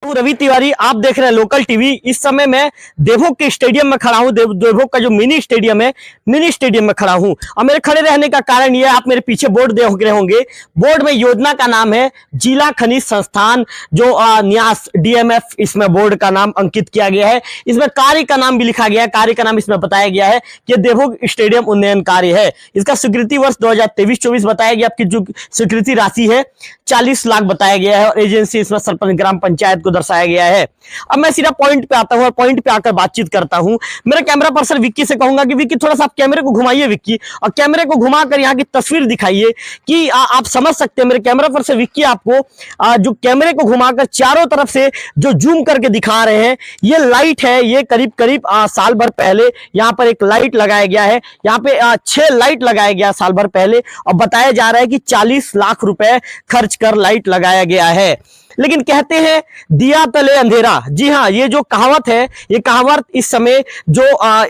रवि तिवारी, आप देख रहे हैं लोकल टीवी। इस समय मैं देवभोग के स्टेडियम में खड़ा हूं। देवभोग का जो मिनी स्टेडियम है, मिनी स्टेडियम में खड़ा हूं। और मेरे खड़े रहने का कारण यह है, आप मेरे पीछे बोर्ड देख रहे होंगे। बोर्ड में योजना का नाम है जिला खनिज संस्थान जो न्यास DMF, इसमें बोर्ड का नाम अंकित किया गया है। इसमें कार्य का नाम भी लिखा गया है। कार्य का नाम इसमें बताया गया है कि देवभोग स्टेडियम उन्नयन कार्य है। इसका स्वीकृति वर्ष 2023-24 बताया गया। आपकी जो स्वीकृति राशि है 40 लाख बताया गया है। और एजेंसी इसमें सरपंच ग्राम पंचायत को दर्शाया गया है। अब मैं सीधा पॉइंट पे आता हूं और पॉइंट पे आकर बातचीत करता हूं। मेरे कैमरा पर्सन विक्की से कहूंगा कि विक्की थोड़ा सा आप कैमरे को घुमाइए विक्की, और कैमरे को घुमाकर यहाँ की तस्वीर दिखाइए कि आप समझ सकते हैं। मेरे कैमरा पर्सन विक्की आपको जो कैमरे को घुमाकर चारों तरफ से जो जूम करके दिखा रहे हैं, ये लाइट है। ये करीब करीब साल भर पहले यहाँ पर एक लाइट लगाया गया है। यहाँ पे 6 लाइट लगाया गया साल भर पहले, और बताया जा रहा है कि 40 लाख रुपए खर्च कर लाइट लगाया गया है। लेकिन कहते हैं दिया तले अंधेरा। जी हाँ, ये जो कहावत है, ये कहावत इस समय जो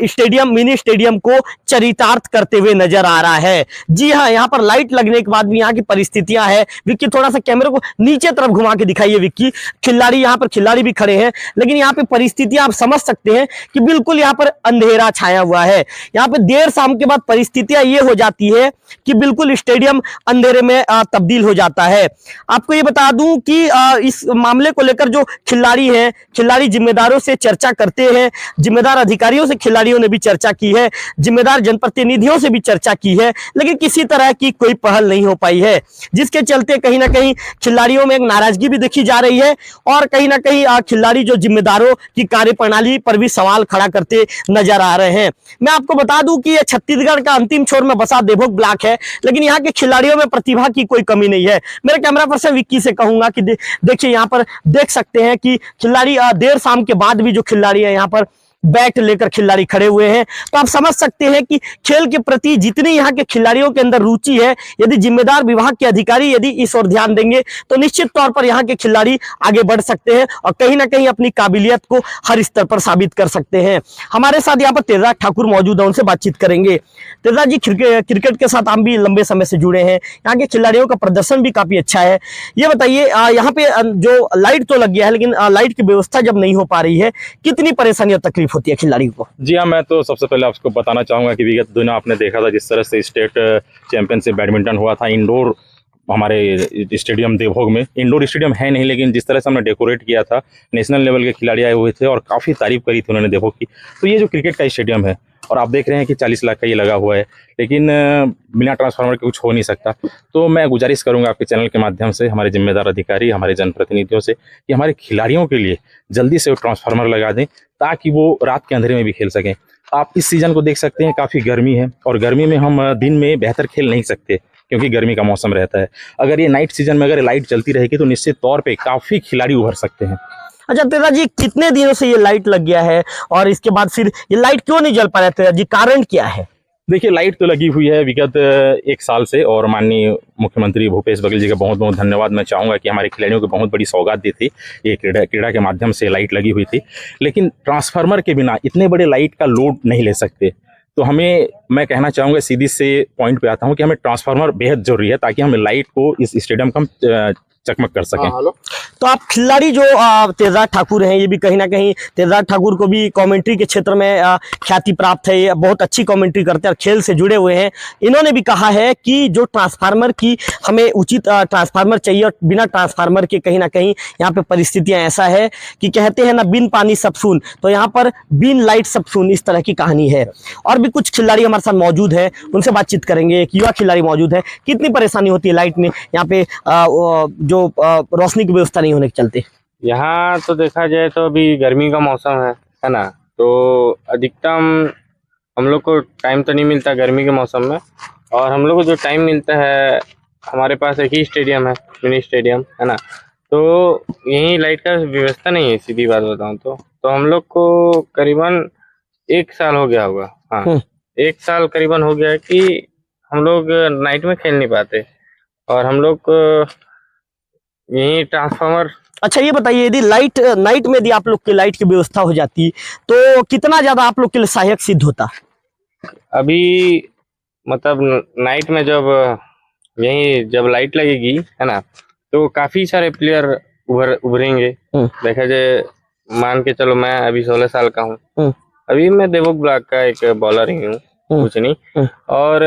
स्टेडियम, मिनी स्टेडियम को चरितार्थ करते हुए नजर आ रहा है। जी हाँ, यहाँ पर लाइट लगने के बाद भी यहाँ की परिस्थितियां है। विक्की थोड़ा सा कैमरे को नीचे तरफ घुमा के दिखाइए विक्की। खिलाड़ी, यहाँ पर खिलाड़ी भी खड़े हैं, लेकिन यहाँ पे परिस्थितियां आप समझ सकते हैं कि बिल्कुल यहाँ पर अंधेरा छाया हुआ है। यहाँ पे देर शाम के बाद परिस्थितियां ये हो जाती है कि बिल्कुल स्टेडियम अंधेरे में तब्दील हो जाता है। आपको ये बता दूं कि इस मामले को लेकर जो खिलाड़ी हैं, खिलाड़ी जिम्मेदारों से चर्चा करते हैं, जिम्मेदार अधिकारियों से खिलाड़ियों ने भी चर्चा की है, जिम्मेदार जनप्रतिनिधियों से भी चर्चा की है, लेकिन किसी तरह की कोई पहल नहीं हो पाई है, जिसके चलते कहीं ना कहीं खिलाड़ियों में एक नाराजगी भी देखी जा रही है। और कहीं ना कहीं खिलाड़ी जो जिम्मेदारों की कार्यप्रणाली पर भी सवाल खड़ा करते नजर आ रहे हैं। मैं आपको बता दूं कि यह छत्तीसगढ़ का अंतिम छोर में बसा देवभोग ब्लॉक है, लेकिन यहाँ के खिलाड़ियों में प्रतिभा की कोई कमी नहीं है। मेरे कैमरा पर्सन विक्की से कहूंगा कि देखिए, यहाँ पर देख सकते हैं कि खिलाड़ी देर शाम के बाद भी जो खिलाड़ी है यहाँ पर बैट लेकर खिलाड़ी खड़े हुए हैं। तो आप समझ सकते हैं कि खेल के प्रति जितनी यहाँ के खिलाड़ियों के अंदर रुचि है, यदि जिम्मेदार विभाग के अधिकारी यदि इस ओर ध्यान देंगे तो निश्चित तौर पर यहाँ के खिलाड़ी आगे बढ़ सकते हैं और कहीं ना कहीं अपनी काबिलियत को हर स्तर पर साबित कर सकते हैं। हमारे साथ यहाँ पर तेजराज ठाकुर मौजूद है, उनसे बातचीत करेंगे। तेजराज जी, क्रिकेट के साथ आप भी लंबे समय से जुड़े हैं, यहाँ के खिलाड़ियों का प्रदर्शन भी काफी अच्छा है। ये बताइए, यहाँ पे जो लाइट तो लग गया है, लेकिन लाइट की व्यवस्था जब नहीं हो पा रही है, कितनी परेशानी और तकलीफ होती है खिलाड़ी को? जी हाँ, मैं तो सबसे पहले आपको बताना चाहूँगा कि विगत दिनों आपने देखा था जिस तरह से स्टेट चैंपियनशिप बैडमिंटन हुआ था इंडोर हमारे स्टेडियम देवभोग में। इंडोर स्टेडियम है नहीं, लेकिन जिस तरह से हमने डेकोरेट किया था, नेशनल लेवल के खिलाड़ी आए हुए थे और काफ़ी तारीफ करी थी उन्होंने देवभोग की। तो ये जो क्रिकेट का स्टेडियम है और आप देख रहे हैं कि 40 लाख का ये लगा हुआ है, लेकिन बिना ट्रांसफार्मर के कुछ हो नहीं सकता। तो मैं गुजारिश करूंगा आपके चैनल के माध्यम से हमारे जिम्मेदार अधिकारी, हमारे जनप्रतिनिधियों से कि हमारे खिलाड़ियों के लिए जल्दी से ट्रांसफार्मर लगा दें ताकि वो रात के अंधेरे में भी खेल सकें। आप इस सीज़न को देख सकते हैं, काफ़ी गर्मी है और गर्मी में हम दिन में बेहतर खेल नहीं सकते क्योंकि गर्मी का मौसम रहता है। अगर ये नाइट सीजन में अगर लाइट चलती रहेगी तो निश्चित तौर पे काफ़ी खिलाड़ी उभर सकते हैं। अच्छा तेजराज जी, कितने दिनों से ये लाइट लग गया है और इसके बाद फिर ये लाइट क्यों नहीं जल पा रहा है तेजराज जी, कारण क्या है? देखिए, लाइट तो लगी हुई है विगत 1 साल से और माननीय मुख्यमंत्री भूपेश बघेल जी का बहुत बहुत धन्यवाद मैं चाहूँगा कि हमारे खिलाड़ियों को बहुत बड़ी सौगात दी थी। ये क्रीड़ा के माध्यम से लाइट लगी हुई थी, लेकिन ट्रांसफार्मर के बिना इतने बड़े लाइट का लोड नहीं ले सकते। तो मैं कहना चाहूँगा, सीधी से पॉइंट पे आता हूँ कि हमें ट्रांसफार्मर बेहद जरूरी है ताकि हम लाइट को इस स्टेडियम का चकमक कर सकें। तो आप खिलाड़ी जो तेजराज ठाकुर हैं, ये भी कहीं ना कहीं, तेजराज ठाकुर को भी कमेंट्री के क्षेत्र में ख्याति प्राप्त है, ये बहुत अच्छी कमेंट्री करते हैं और खेल से जुड़े हुए हैं। इन्होंने भी कहा है कि जो ट्रांसफार्मर की हमें उचित ट्रांसफार्मर चाहिए और बिना ट्रांसफार्मर के कहीं ना कहीं यहाँ पे परिस्थितियाँ ऐसा है कि कहते हैं ना, बिन पानी सब सून, तो यहाँ पर बिन लाइट सब सून, इस तरह की कहानी है। और भी कुछ खिलाड़ी हमारे साथ मौजूद है, उनसे बातचीत करेंगे। एक युवा खिलाड़ी मौजूद है। कितनी परेशानी होती है लाइट में यहाँ पे जो रोशनी की व्यवस्था नहीं होने के चलते? यहाँ तो देखा जाए तो अभी गर्मी का मौसम है ना, तो अधिकतम हम लोग को टाइम तो नहीं मिलता गर्मी के मौसम में, और हम लोग को जो टाइम मिलता है, हमारे पास एक ही स्टेडियम है, मिनी स्टेडियम है ना, तो यहीं लाइट का व्यवस्था नहीं है। सीधी बात बताऊँ तो हम लोग को करीबन 1 साल हो गया होगा। हाँ, 1 साल करीबन हो गया है कि हम लोग नाइट में खेल नहीं पाते और हम लोग यही ट्रांसफार्मर। अच्छा ये बताइए, यदि नाइट में यदि आप लोग की लाइट की व्यवस्था हो जाती तो कितना ज्यादा आप लोग के लिए सहायक सिद्ध होता? अभी मतलब नाइट में जब लाइट लगेगी है ना, तो काफी सारे प्लेयर उभरेंगे। देखा जाए, मान के चलो मैं अभी 16 साल का हूँ, अभी मैं देवोग ब्लॉक का एक बॉलर ही हूँ, कुछ नहीं। और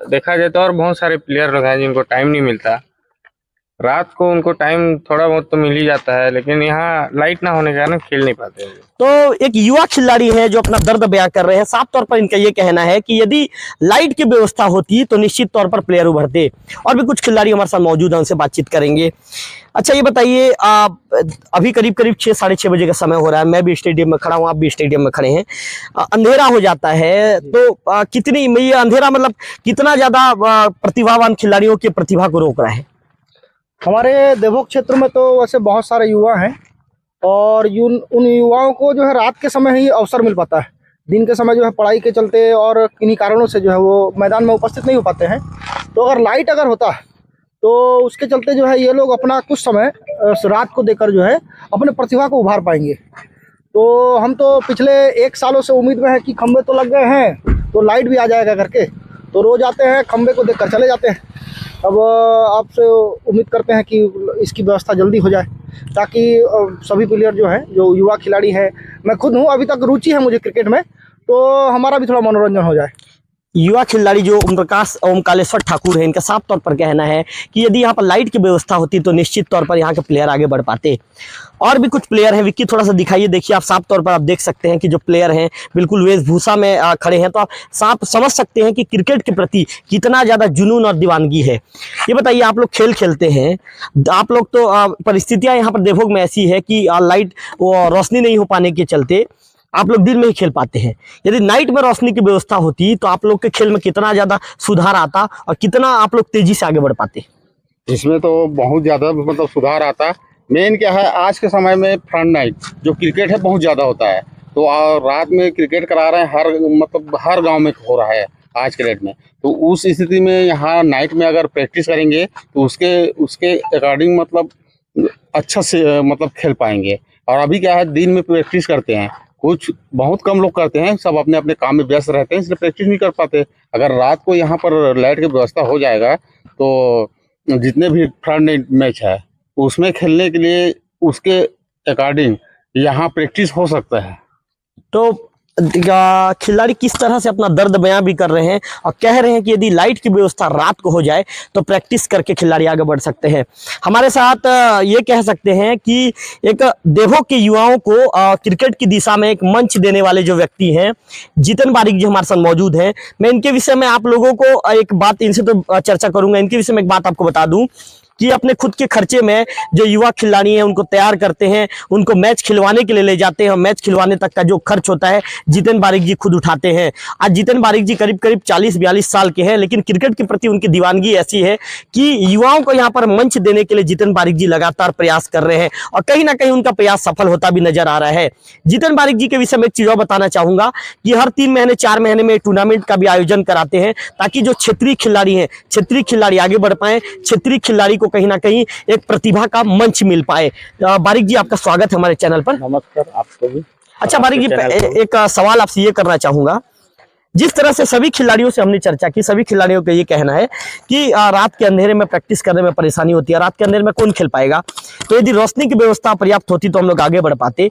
देखा जाए तो और बहुत सारे प्लेयर लोग हैं जिनको टाइम नहीं मिलता, रात को उनको टाइम थोड़ा बहुत तो मिल ही जाता है, लेकिन यहाँ लाइट ना होने के कारण खेल नहीं पाते हैं। तो एक युवा खिलाड़ी है जो अपना दर्द बयां कर रहे हैं। साफ तौर पर इनका ये कहना है कि यदि लाइट की व्यवस्था होती तो निश्चित तौर पर प्लेयर उभरते। और भी कुछ खिलाड़ी हमारे साथ मौजूद हैं, उनसे बातचीत करेंगे। अच्छा ये बताइए, अभी करीब करीब 6 साढ़े 6 बजे का समय हो रहा है, मैं भी स्टेडियम में खड़ा हूँ, आप भी स्टेडियम में खड़े हैं, अंधेरा हो जाता है, तो कितनी ये अंधेरा मतलब कितना ज्यादा प्रतिभावान खिलाड़ियों की प्रतिभा को रोक रहा है? हमारे देवोग क्षेत्र में तो वैसे बहुत सारे युवा हैं, और उन युवाओं को जो है रात के समय ही अवसर मिल पाता है। दिन के समय जो है पढ़ाई के चलते और किन्हीं कारणों से जो है वो मैदान में उपस्थित नहीं हो पाते हैं। तो अगर लाइट अगर होता तो उसके चलते जो है ये लोग अपना कुछ समय रात को देकर जो है अपने प्रतिभा को उभार पाएंगे। तो हम तो पिछले 1 सालों से उम्मीद में है कि खंबे तो लग गए हैं तो लाइट भी आ जाएगा करके, तो रोज़ आते हैं, खंबे को देखकर चले जाते हैं। अब आपसे उम्मीद करते हैं कि इसकी व्यवस्था जल्दी हो जाए, ताकि सभी प्लेयर जो हैं, जो युवा खिलाड़ी हैं, मैं खुद हूं, अभी तक रुचि है मुझे क्रिकेट में, तो हमारा भी थोड़ा मनोरंजन हो जाए। युवा खिलाड़ी जो ओमप्रकाश ओमकालेश्वर ठाकुर है, इनका साफ तौर पर कहना है कि यदि यहाँ पर लाइट की व्यवस्था होती तो निश्चित तौर पर यहाँ के प्लेयर आगे बढ़ पाते। और भी कुछ प्लेयर हैं, विक्की थोड़ा सा दिखाइए। देखिए आप साफ तौर पर आप देख सकते हैं कि जो प्लेयर हैं बिल्कुल वेशभूषा में खड़े हैं, तो आप साफ समझ सकते हैं कि क्रिकेट के प्रति कितना ज़्यादा जुनून और दीवानगी है। ये बताइए, आप लोग खेल खेलते हैं, आप लोग तो परिस्थितियाँ यहाँ पर देवभोग में ऐसी है कि लाइट रोशनी नहीं हो पाने के चलते आप लोग दिन में ही खेल पाते हैं। यदि नाइट में रोशनी की व्यवस्था होती तो आप लोग के खेल में कितना ज़्यादा सुधार आता और कितना आप लोग तेजी से आगे बढ़ पाते? इसमें तो बहुत ज़्यादा मतलब सुधार आता। मेन क्या है, आज के समय में फ्रंट नाइट जो क्रिकेट है बहुत ज़्यादा होता है, तो रात में क्रिकेट करा रहे हैं, हर गांव में हो रहा है आज के डेट में। तो उस स्थिति में यहाँ नाइट में अगर प्रैक्टिस करेंगे तो उसके अकॉर्डिंग मतलब अच्छा से मतलब खेल पाएंगे। और अभी क्या है, दिन में प्रैक्टिस करते हैं, कुछ बहुत कम लोग करते हैं, सब अपने अपने काम में व्यस्त रहते हैं, इसलिए प्रैक्टिस नहीं कर पाते। अगर रात को यहाँ पर लाइट की व्यवस्था हो जाएगा तो जितने भी फ्रंट मैच है उसमें खेलने के लिए उसके अकॉर्डिंग यहाँ प्रैक्टिस हो सकता है। तो खिलाड़ी किस तरह से अपना दर्द बयां भी कर रहे हैं और कह रहे हैं कि यदि लाइट की व्यवस्था रात को हो जाए तो प्रैक्टिस करके खिलाड़ी आगे बढ़ सकते हैं। हमारे साथ ये कह सकते हैं कि एक देवभोग के युवाओं को क्रिकेट की दिशा में एक मंच देने वाले जो व्यक्ति हैं, जितन बारिक जी हमारे साथ मौजूद हैं। मैं इनके विषय में आप लोगों को एक बात, इनसे तो चर्चा करूंगा, इनके विषय में एक बात आपको बता दूं कि अपने खुद के खर्चे में जो युवा खिलाड़ी हैं उनको तैयार करते हैं, उनको मैच खिलवाने के लिए ले जाते हैं, और मैच खिलवाने तक का जो खर्च होता है जितन बारिक जी खुद उठाते हैं। आज जितन बारिक जी करीब करीब 40-42 साल के हैं, लेकिन क्रिकेट के प्रति उनकी दीवानगी ऐसी है कि युवाओं को यहाँ पर मंच देने के लिए जितन बारिक जी लगातार प्रयास कर रहे हैं, और कहीं ना कहीं उनका प्रयास सफल होता भी नजर आ रहा है। जितन बारिक जी के विषय में एक चीज और बताना चाहूंगा कि हर 3 महीने 4 महीने में टूर्नामेंट का भी आयोजन कराते हैं, ताकि जो क्षेत्रीय खिलाड़ी हैं, क्षेत्रीय खिलाड़ी आगे बढ़ पाए, क्षेत्रीय खिलाड़ी को कहीं ना कहीं एक प्रतिभा का मंच मिल पाए। बारिक जी, आपका स्वागत है हमारे चैनल पर। नमस्कार आपको भी। अच्छा बारिक जी, एक सवाल आपसे ये करना चाहूंगा, जिस तरह से सभी खिलाड़ियों से हमने चर्चा की, सभी खिलाड़ियों का ये कहना है कि रात के अंधेरे में प्रैक्टिस करने में परेशानी होती है, रात के अंधेरे में कौन खेल पाएगा, तो यदि रोशनी की व्यवस्था पर्याप्त होती तो हम लोग आगे बढ़ पाते।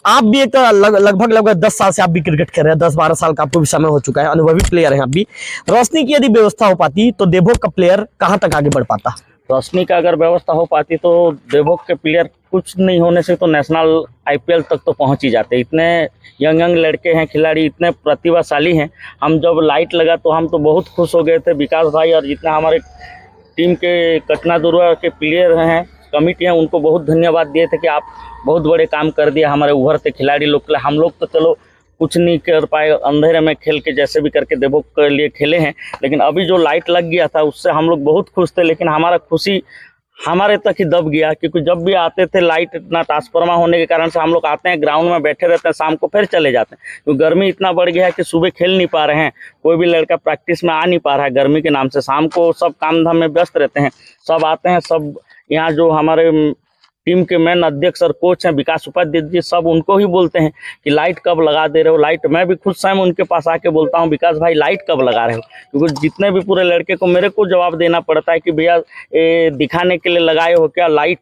आप भी एक लगभग 10 साल से आप भी क्रिकेट खेल रहे हैं, 10-12 साल का आपको भी समय हो चुका है, अनुभवी प्लेयर हैं आप भी। रोशनी की यदि व्यवस्था हो पाती तो देवभोग का प्लेयर कहाँ तक आगे बढ़ पाता? रोशनी का अगर व्यवस्था हो पाती तो देवभोग के प्लेयर कुछ नहीं होने से तो नेशनल आईपीएल तक तो पहुंच ही जाते। इतने यंग लड़के हैं, खिलाड़ी इतने प्रतिभाशाली हैं। हम जब लाइट लगा तो हम तो बहुत खुश हो गए थे, विकास भाई और जितना हमारे टीम के कटना दुर्वा के प्लेयर हैं, कमिटी हैं, उनको बहुत धन्यवाद दिए थे कि आप बहुत बड़े काम कर दिया हमारे उभरते खिलाड़ी लोग के लिए। हम लोग तो चलो कुछ नहीं कर पाए, अंधेरे में खेल के जैसे भी करके देवभोग के लिए खेले हैं, लेकिन अभी जो लाइट लग गया था उससे हम लोग बहुत खुश थे। लेकिन हमारा खुशी हमारे तक ही दब गया, क्योंकि जब भी आते थे लाइट इतना ट्रांसफार्मर होने के कारण से हम लोग आते हैं, ग्राउंड में बैठे रहते हैं, शाम को फिर चले जाते हैं, क्योंकि गर्मी इतना बढ़ गया है कि सुबह खेल नहीं पा रहे हैं, कोई भी लड़का प्रैक्टिस में आ नहीं पा रहा है गर्मी के नाम से। शाम को सब काम धाम में व्यस्त रहते हैं, सब आते हैं, सब यहाँ जो हमारे टीम के मेन अध्यक्ष और कोच हैं विकास उपाध्याय जी, सब उनको ही बोलते हैं कि लाइट कब लगा दे रहे हो लाइट। मैं भी खुद स्वयं उनके पास आके बोलता हूँ विकास भाई लाइट कब लगा रहे हो, क्योंकि जितने भी पूरे लड़के को मेरे को जवाब देना पड़ता है कि भैया दिखाने के लिए लगाए हो क्या लाइट,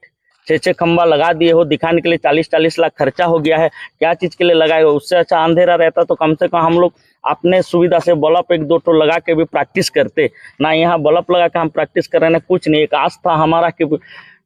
6 खंबा लगा दिए हो, दिखाने के लिए 40-40 लाख खर्चा हो गया है, क्या चीज़ के लिए लगाए हो? उससे अच्छा अंधेरा रहता तो कम से कम हम लोग अपने सुविधा से बल्ब 1-2 ठो लगा के भी प्रैक्टिस करते ना। यहाँ बल्ब लगा के हम प्रैक्टिस कर रहे हैं ना, कुछ नहीं। एक आस था हमारा कि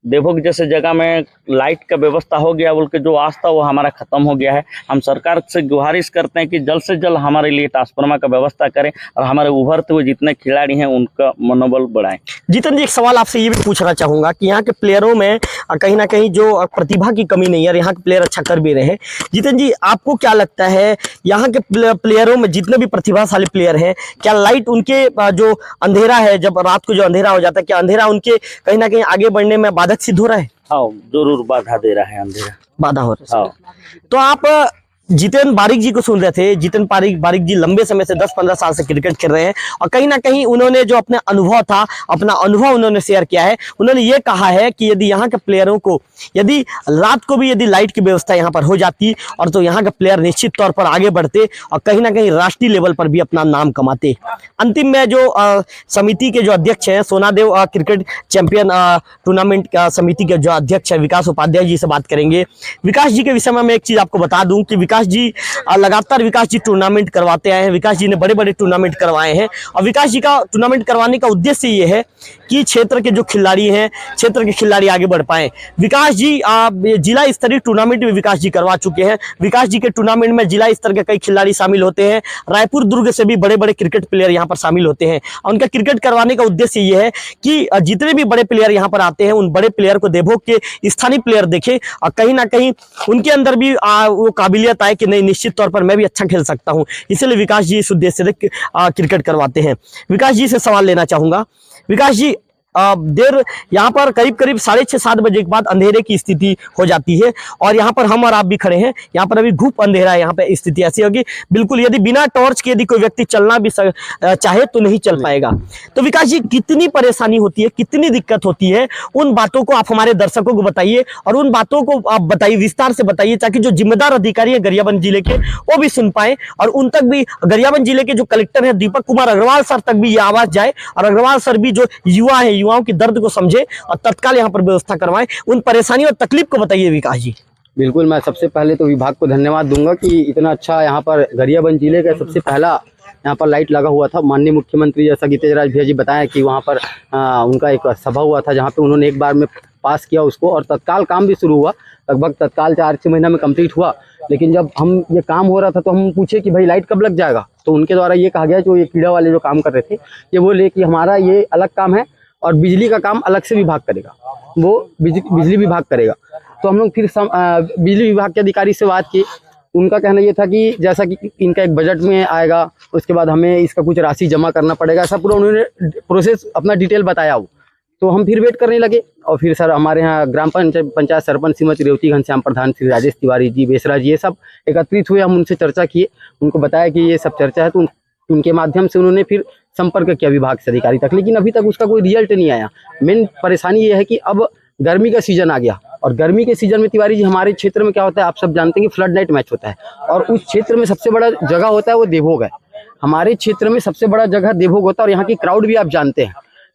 देवभोग जैसे जगह में लाइट का व्यवस्था हो गया बोल के जो आस था वो हमारा खत्म हो गया है। हम सरकार से गुहारिश करते हैं कि जल्द से जल्द हमारे लिए ट्रांसफार्मर का व्यवस्था करें और हमारे उभरते हुए जितने खिलाड़ी हैं उनका मनोबल बढ़ाएं। जीतन जी, एक सवाल आपसे ये भी पूछना चाहूंगा कि यहाँ के प्लेयरों में कहीं ना कहीं जो प्रतिभा की कमी नहीं है और यहाँ के प्लेयर अच्छा कर भी रहे हैं। जीतन जी, आपको क्या लगता है यहाँ के प्लेयरों में जितने भी प्रतिभाशाली प्लेयर हैं, क्या लाइट उनके जो अंधेरा है, जब रात को जो अंधेरा हो जाता है, क्या अंधेरा उनके कहीं ना कहीं आगे बढ़ने में बाधक सिद्ध हो रहा है? हाँ, जरूर बाधा दे रहा है अंधेरा, बाधा हो रहा है। हाँ। तो आप जितेन बारिक जी को सुन रहे थे। जितेन बारिक जी लंबे समय से 10-15 साल से क्रिकेट खेल रहे हैं और कहीं ना कहीं उन्होंने जो अपने अनुभव था, अपना अनुभव उन्होंने शेयर किया है। उन्होंने ये कहा है कि यदि यहाँ के प्लेयरों को यदि रात को भी यदि लाइट की व्यवस्था यहाँ पर हो जाती और तो यहाँ के प्लेयर निश्चित तौर पर आगे बढ़ते और कहीं ना कहीं राष्ट्रीय लेवल पर भी अपना नाम कमाते। अंतिम में जो समिति के जो अध्यक्ष हैं, सोनादेव क्रिकेट चैंपियन टूर्नामेंट समिति के जो अध्यक्ष है विकास उपाध्याय जी से बात करेंगे। विकास जी के विषय में मैं एक चीज आपको बता दूं कि विकास जी लगातार टूर्नामेंट करवाते आए हैं। विकास जी ने बड़े बड़े टूर्नामेंट करवाए हैं और विकास जी का टूर्नामेंट करवाने का उद्देश्य ये है कि क्षेत्र के जो खिलाड़ी हैं, क्षेत्र के खिलाड़ी आगे बढ़ पाए। विकास जी जिला स्तरीय टूर्नामेंट भी विकास जी करवा चुके हैं। विकास जी के टूर्नामेंट में जिला स्तर के कई खिलाड़ी शामिल होते हैं। रायपुर दुर्ग से भी बड़े बड़े क्रिकेट प्लेयर यहाँ पर शामिल होते हैं और उनका क्रिकेट करवाने का उद्देश्य ये है कि जितने भी बड़े प्लेयर यहाँ पर आते हैं उन बड़े प्लेयर को देवभोग के स्थानीय प्लेयर देखे और कहीं ना कहीं उनके अंदर भी वो काबिलियत आए कि नहीं, निश्चित तौर पर मैं भी अच्छा खेल सकता हूं। इसलिए विकास जी इस उद्देश्य से क्रिकेट करवाते हैं। विकास जी से सवाल लेना चाहूंगा। विकास जी, देर यहाँ पर करीब 6:30-7 बजे के बाद अंधेरे की स्थिति हो जाती है और यहाँ पर हम और आप भी खड़े हैं। यहाँ पर अभी घुप अंधेरा है। यहाँ पे स्थिति ऐसी होगी बिल्कुल, यदि बिना टॉर्च के यदि कोई व्यक्ति चलना भी चाहे तो नहीं चल पाएगा। तो विकास जी, कितनी परेशानी होती है, कितनी दिक्कत होती है, उन बातों को आप हमारे दर्शकों को बताइए और उन बातों को आप बताइए, विस्तार से बताइए, ताकि जो जिम्मेदार अधिकारी है गरियाबंद जिले के वो भी सुन पाए और उन तक भी गरियाबंद जिले के जो कलेक्टर है दीपक कुमार अग्रवाल सर तक भी ये आवाज जाए और अग्रवाल सर भी जो युवा है, युवाओं की दर्द को समझे और तत्काल यहाँ पर व्यवस्था करवाएं। उन परेशानी और तकलीफ को बताइए विकास जी। बिल्कुल, मैं सबसे पहले तो विभाग को धन्यवाद दूंगा कि इतना अच्छा यहाँ पर गरियाबंद जिले का सबसे पहला यहाँ पर लाइट लगा हुआ था। माननीय मुख्यमंत्री जैसा कि तेजराज भैया जी बताया कि वहाँ पर उनका एक सभा हुआ था जहाँ पे उन्होंने एक बार में पास किया उसको और तत्काल काम भी शुरू हुआ। लगभग तत्काल 4-6 महीना में कंप्लीट हुआ। लेकिन जब हम ये काम हो रहा था तो हम पूछे कि भाई लाइट कब लग जाएगा, तो उनके द्वारा ये कहा गया, जो ये कीड़ा वाले जो काम कर रहे थे ये बोले कि हमारा ये अलग काम है और बिजली का काम अलग से विभाग करेगा, वो बिजली विभाग करेगा। तो हम लोग फिर बिजली विभाग के अधिकारी से बात की। उनका कहना ये था कि जैसा कि इनका एक बजट में आएगा, उसके बाद हमें इसका कुछ राशि जमा करना पड़ेगा, ऐसा पूरा उन्होंने प्रोसेस अपना डिटेल बताया वो। तो हम फिर वेट करने लगे और फिर सर हमारे यहाँ ग्राम पंचायत सरपंच श्रीमती रेवती घनश्याम प्रधान, श्री राजेश तिवारी जी, बेसरा जी, ये सब एकत्रित हुए। हम उनसे चर्चा किए, उनको बताया कि ये सब चर्चा है, तो उनके माध्यम से उन्होंने फिर संपर्क किया विभाग से अधिकारी तक, लेकिन अभी तक उसका कोई रिजल्ट नहीं आया। मेन परेशानी ये है कि अब गर्मी का सीजन आ गया और गर्मी के सीजन में तिवारी जी हमारे क्षेत्र में क्या होता है, आप सब जानते हैं कि फ्लड नाइट मैच होता है और उस क्षेत्र में सबसे बड़ा जगह होता है वो देवभोग है। हमारे क्षेत्र में सबसे बड़ा जगह देवभोग होता है और यहाँ की क्राउड भी आप जानते हैं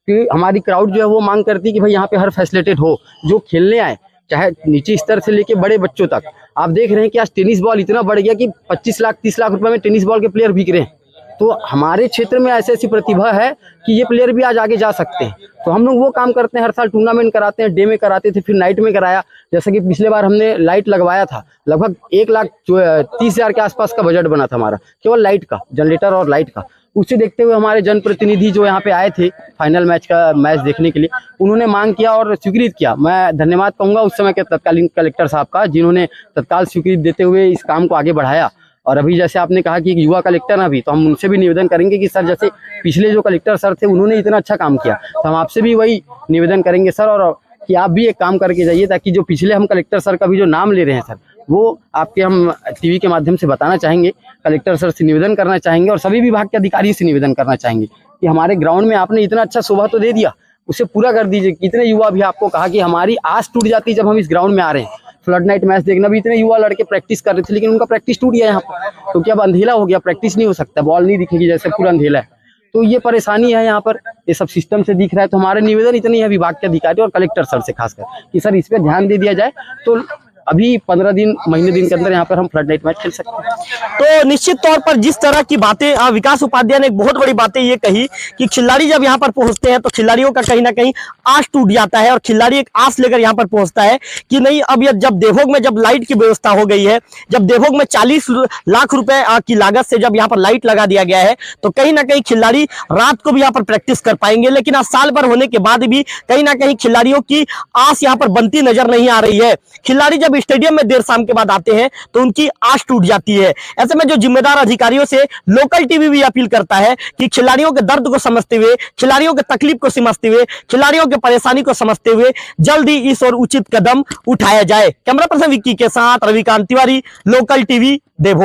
कि हमारी क्राउड जो है वो मांग करती है कि भाई यहाँ पे हर फैसिलिटेड हो, जो खेलने आए, चाहे नीचे स्तर से लेके बड़े बच्चों तक। आप देख रहे हैं कि आज टेनिस बॉल इतना बढ़ गया कि 25 लाख 30 लाख रुपए में टेनिस बॉल के प्लेयर बिक रहे हैं। तो हमारे क्षेत्र में ऐसी ऐसी प्रतिभा है कि ये प्लेयर भी आज आगे जा सकते हैं। तो हम लोग वो काम करते हैं, हर साल टूर्नामेंट कराते हैं, डे में कराते थे, फिर नाइट में कराया। जैसा कि पिछले बार हमने लाइट लगवाया था, लगभग 1,30,000 के आसपास का बजट बना था हमारा, केवल लाइट का, जनरेटर और लाइट का। उसे देखते हुए हमारे जनप्रतिनिधि जो यहाँ पे आए थे फाइनल मैच देखने के लिए, उन्होंने मांग किया और स्वीकृत किया। मैं धन्यवाद कहूँगा उस समय के तत्कालीन कलेक्टर साहब का, जिन्होंने तत्काल स्वीकृत देते हुए इस काम को आगे बढ़ाया। और अभी जैसे आपने कहा कि एक युवा कलेक्टर ना भी, तो हम उनसे भी निवेदन करेंगे कि सर जैसे पिछले जो कलेक्टर सर थे उन्होंने इतना अच्छा काम किया, तो हम आपसे भी वही निवेदन करेंगे सर, और कि आप भी एक काम करके जाइए, ताकि जो पिछले हम कलेक्टर सर का भी जो नाम ले रहे हैं सर, वो आपके हम टीवी के माध्यम से बताना चाहेंगे, कलेक्टर सर से निवेदन करना चाहेंगे और सभी विभाग के अधिकारी से निवेदन करना चाहेंगे कि हमारे ग्राउंड में आपने इतना अच्छा शोभा तो दे दिया, उसे पूरा कर दीजिए। कितने युवा भी आपको कहा कि हमारी आस टूट जाती जब हम इस ग्राउंड में आ रहे हैं। फ्लड नाइट मैच देखना भी इतने युवा लड़के प्रैक्टिस कर रहे थे, लेकिन उनका प्रैक्टिस टूट गया यहाँ पर, क्योंकि अब अंधेला हो गया, प्रैक्टिस नहीं हो सकता, बॉल नहीं दिखेगी, जैसे पूरा अंधेला है। तो ये परेशानी है यहाँ पर, ये सब सिस्टम से दिख रहा है। तो हमारे निवेदन इतनी है विभाग के अधिकारी और कलेक्टर सर से खासकर कि सर इस पर ध्यान दे दिया जाए, तो अभी 15 दिन महीने दिन के अंदर यहाँ पर हम फ्लड लाइट मैच खेल सकते हैं। तो निश्चित तौर पर जिस तरह की बातें विकास उपाध्याय ने एक बहुत बड़ी बातें ये कही कि खिलाड़ी जब यहाँ पर पहुंचते हैं तो खिलाड़ियों का कहीं ना कहीं आस टूट जाता है और खिलाड़ी एक आस लेकर यहाँ पर पहुंचता है कि नहीं, अब ये जब देवभोग में जब लाइट की व्यवस्था हो गई है, जब देवभोग में 40 लाख रुपए की लागत से जब यहाँ पर लाइट लगा दिया गया है, तो कहीं ना कहीं खिलाड़ी रात को भी यहाँ पर प्रैक्टिस कर पाएंगे। लेकिन आज साल भर होने के बाद भी कहीं ना कहीं खिलाड़ियों की आस यहाँ पर बनती नजर नहीं आ रही है। खिलाड़ी जब स्टेडियम में देर शाम के बाद आते हैं तो उनकी आस टूट जाती है। ऐसे में जो जिम्मेदार अधिकारियों से लोकल टीवी भी अपील करता है कि खिलाड़ियों के दर्द को समझते हुए, खिलाड़ियों के तकलीफ को समझते हुए, खिलाड़ियों के परेशानी को समझते हुए जल्दी इस और उचित कदम उठाया जाए। कैमरा पर्सन विक्की के साथ रविकांत तिवारी, लोकल टीवी, देवभोग।